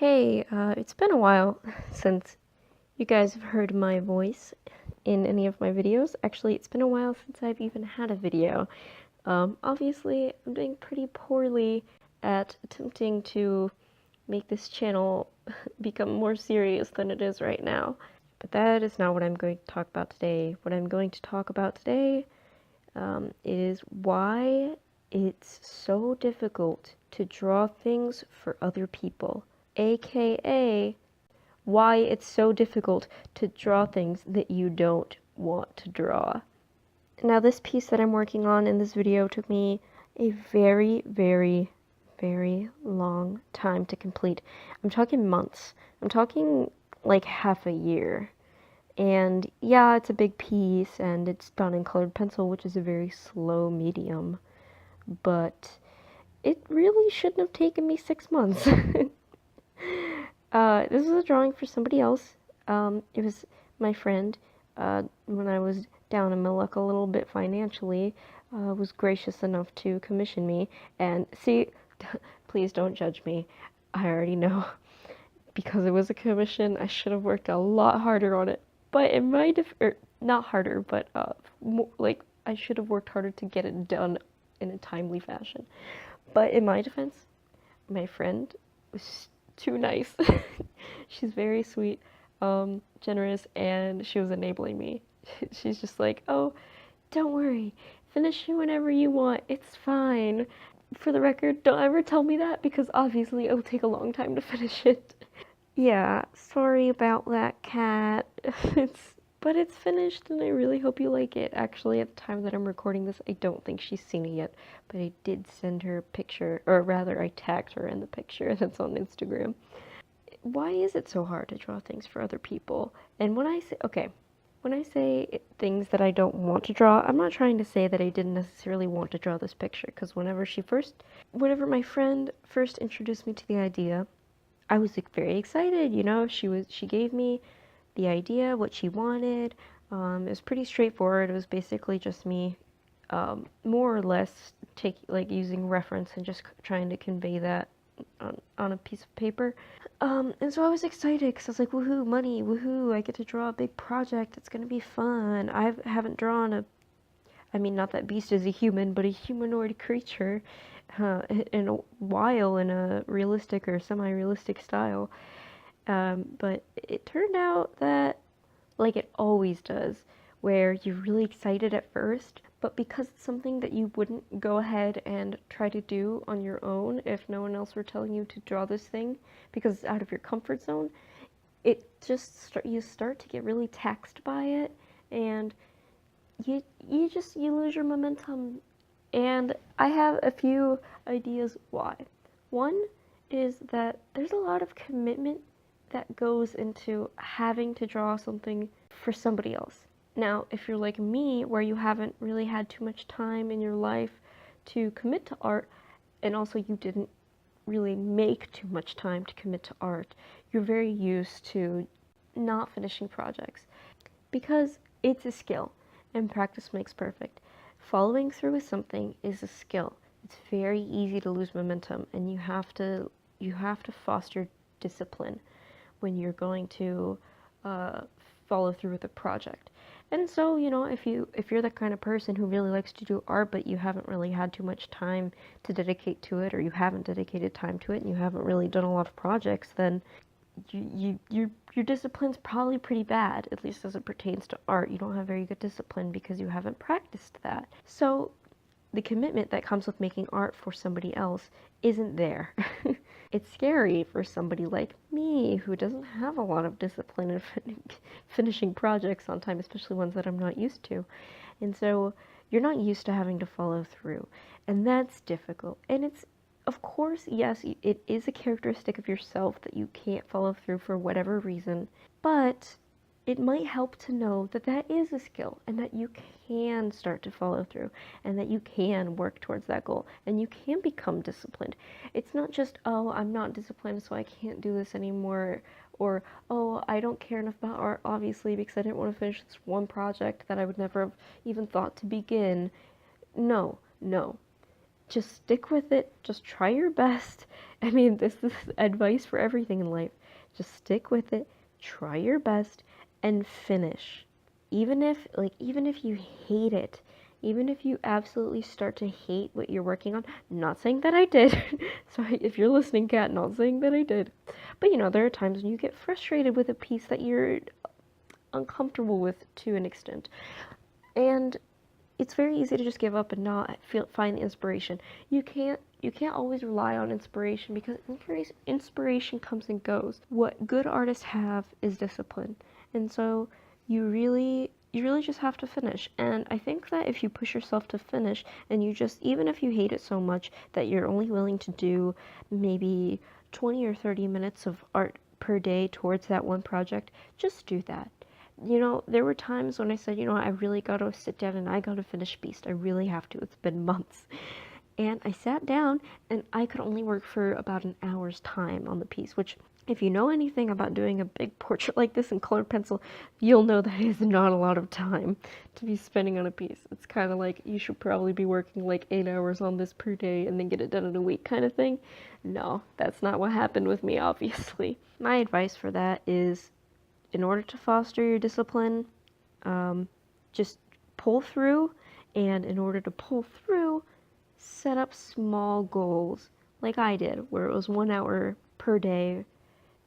Hey, it's been a while since you guys have heard my voice in any of my videos. Actually, it's been a while since I've even had a video. Obviously, I'm doing pretty poorly at attempting to make this channel become more serious than it is right now. But that is not what I'm going to talk about today. What I'm going to talk about today is why it's so difficult to draw things for other people, aka why it's so difficult to draw things that you don't want to draw. Now, this piece that I'm working on in this video took me a very, very, very long time to complete. I'm talking months. I'm talking like half a year. And yeah, it's a big piece and it's done in colored pencil, which is a very slow medium. But it really shouldn't have taken me 6 months. This was a drawing for somebody else. It was my friend, when I was down in my luck a little bit financially, was gracious enough to commission me. And see, please don't judge me. I already know. Because it was a commission, I should have worked a lot harder on it. But in my not harder, but like I should have worked harder to get it done in a timely fashion. But in my defense, my friend was too nice. She's very sweet, generous, and she was enabling me. She's just like, oh, don't worry, finish it whenever you want, it's fine. For the record, don't ever tell me that because obviously it will take a long time to finish it. Yeah, sorry about that, cat. But it's finished and I really hope you like it. Actually, at the time that I'm recording this, I don't think she's seen it yet, but I did send her a picture, or rather I tagged her in the picture that's on Instagram. Why is it so hard to draw things for other people? And when I say things that I don't want to draw, I'm not trying to say that I didn't necessarily want to draw this picture, because whenever my friend first introduced me to the idea, I was like, very excited, you know. She gave me the idea, what she wanted. It was pretty straightforward. It was basically just me, more or less using reference and just trying to convey that on a piece of paper. And so I was excited because I was like, woohoo, money, woohoo, I get to draw a big project. It's gonna be fun. I haven't drawn I mean, not that Beast is a human, but a humanoid creature in a while in a realistic or semi-realistic style. But it turned out that, like it always does, where you're really excited at first, but because it's something that you wouldn't go ahead and try to do on your own if no one else were telling you to draw this thing, because it's out of your comfort zone, you start to get really taxed by it, and you lose your momentum. And I have a few ideas why. One is that there's a lot of commitment that goes into having to draw something for somebody else. Now, if you're like me, where you haven't really had too much time in your life to commit to art, and also you didn't really make too much time to commit to art, you're very used to not finishing projects because it's a skill and practice makes perfect. Following through with something is a skill. It's very easy to lose momentum, and you have to foster discipline when you're going to follow through with a project. And so, you know, if you're the kind of person who really likes to do art, but you haven't really had too much time to dedicate to it, or you haven't dedicated time to it, and you haven't really done a lot of projects, then your discipline's probably pretty bad, at least as it pertains to art. You don't have very good discipline because you haven't practiced that. So the commitment that comes with making art for somebody else isn't there. It's scary for somebody like me who doesn't have a lot of discipline in finishing projects on time, especially ones that I'm not used to. And so you're not used to having to follow through, and that's difficult. And it's, of course, yes, it is a characteristic of yourself that you can't follow through for whatever reason, but it might help to know that that is a skill and that you can start to follow through and that you can work towards that goal and you can become disciplined. It's not just, oh, I'm not disciplined so I can't do this anymore, or, oh, I don't care enough about art, obviously, because I didn't want to finish this one project that I would never have even thought to begin. No, no. Just stick with it, just try your best, I mean, this is advice for everything in life. Just stick with it, try your best, and finish. Even if you hate it, even if you absolutely start to hate what you're working on, not saying that I did. Sorry if you're listening, Kat, not saying that I did. But there are times when you get frustrated with a piece that you're uncomfortable with to an extent. And it's very easy to just give up and not find the inspiration. You can't always rely on inspiration because inspiration comes and goes. What good artists have is discipline. And so you really just have to finish. And I think that if you push yourself to finish and even if you hate it so much that you're only willing to do maybe 20 or 30 minutes of art per day towards that one project, just do that. There were times when I said, I really got to sit down and I got to finish Beast. I really have to. It's been months. And I sat down and I could only work for about an hour's time on the piece, which, if you know anything about doing a big portrait like this in colored pencil, you'll know that is not a lot of time to be spending on a piece. It's kind of like you should probably be working like 8 hours on this per day and then get it done in a week kind of thing. No, that's not what happened with me, obviously. My advice for that is, in order to foster your discipline, just pull through, and in order to pull through, set up small goals like I did, where it was 1 hour per day,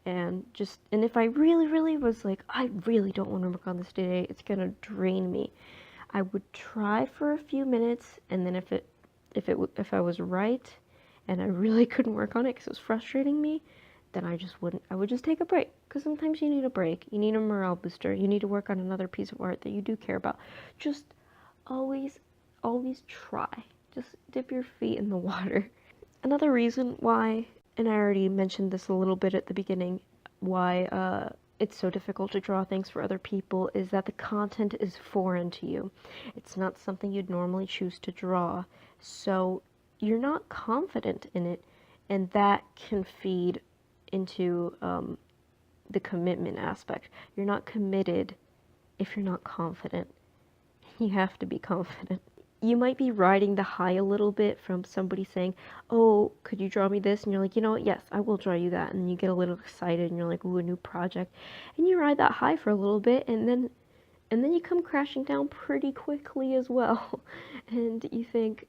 and if I really, really was like, I really don't want to work on this today, it's gonna drain me, I would try for a few minutes, and then if I was right, and I really couldn't work on it because it was frustrating me, then I would just take a break. Because sometimes you need a break. You need a morale booster. You need to work on another piece of art that you do care about. Just always, always try. Just dip your feet in the water. Another reason why, and I already mentioned this a little bit at the beginning, why it's so difficult to draw things for other people is that the content is foreign to you. It's not something you'd normally choose to draw. So you're not confident in it, and that can feed into the commitment aspect. You're not committed if you're not confident. You have to be confident. You might be riding the high a little bit from somebody saying, oh, could you draw me this? And you're like, you know what, yes, I will draw you that. And you get a little excited and you're like, ooh, a new project. And you ride that high for a little bit, and then you come crashing down pretty quickly as well. And you think,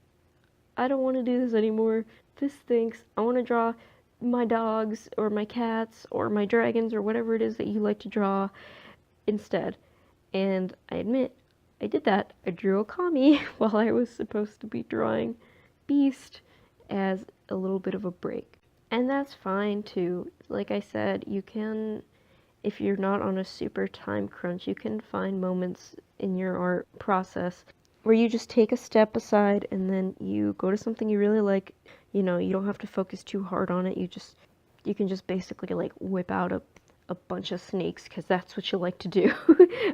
I don't want to do this anymore. This stinks. I want to draw my dogs or my cats or my dragons or whatever it is that you like to draw instead. And I admit, I did that. I drew a kami while I was supposed to be drawing Beast as a little bit of a break. And that's fine too. Like I said, you can, if you're not on a super time crunch, you can find moments in your art process where you just take a step aside and then you go to something you really like. You don't have to focus too hard on it. You can just basically like whip out a bunch of snakes because that's what you like to do.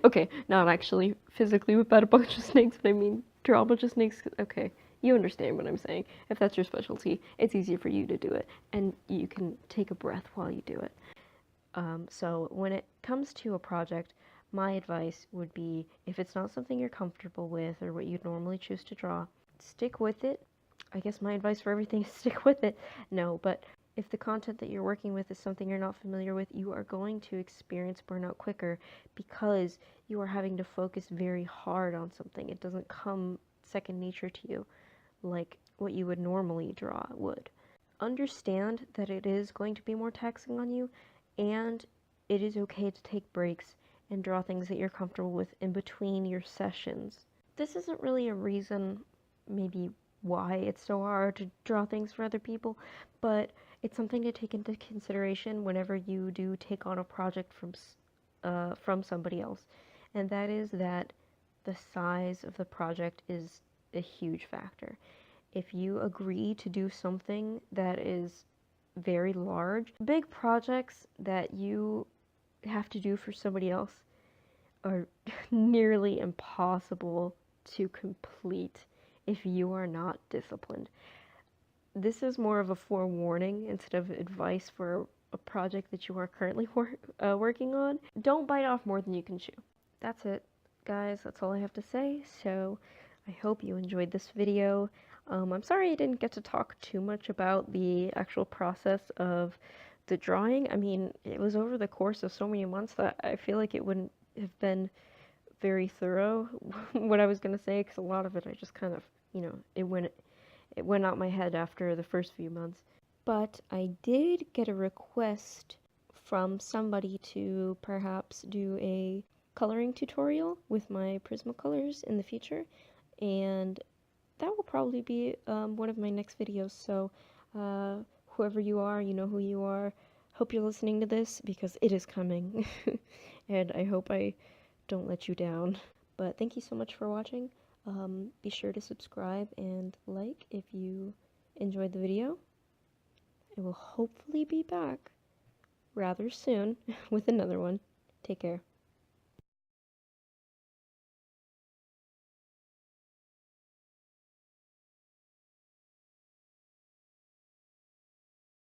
Okay, not actually physically whip out a bunch of snakes, but I mean draw a bunch of snakes. Okay, you understand what I'm saying. If that's your specialty, it's easier for you to do it, and you can take a breath while you do it. So when it comes to a project, my advice would be, if it's not something you're comfortable with or what you'd normally choose to draw, stick with it. I guess my advice for everything is stick with it. No, but if the content that you're working with is something you're not familiar with, you are going to experience burnout quicker because you are having to focus very hard on something. It doesn't come second nature to you like what you would normally draw would. Understand that it is going to be more taxing on you, and it is okay to take breaks and draw things that you're comfortable with in between your sessions. This isn't really a reason, maybe, why it's so hard to draw things for other people, but it's something to take into consideration whenever you do take on a project from somebody else, and that is that the size of the project is a huge factor. If you agree to do something that is very large, big projects that you have to do for somebody else are nearly impossible to complete if you are not disciplined. This is more of a forewarning instead of advice for a project that you are currently working on. Don't bite off more than you can chew. That's it, guys. That's all I have to say. So I hope you enjoyed this video. I'm sorry I didn't get to talk too much about the actual process of the drawing. I mean, it was over the course of so many months that I feel like it wouldn't have been very thorough what I was going to say, because a lot of it I just kind of, it went out my head after the first few months. But I did get a request from somebody to perhaps do a coloring tutorial with my Prismacolors in the future, and that will probably be one of my next videos. So whoever you are, you know who you are. Hope you're listening to this because it is coming, and I hope I don't let you down. But thank you so much for watching. Be sure to subscribe and like if you enjoyed the video. I will hopefully be back rather soon with another one. Take care.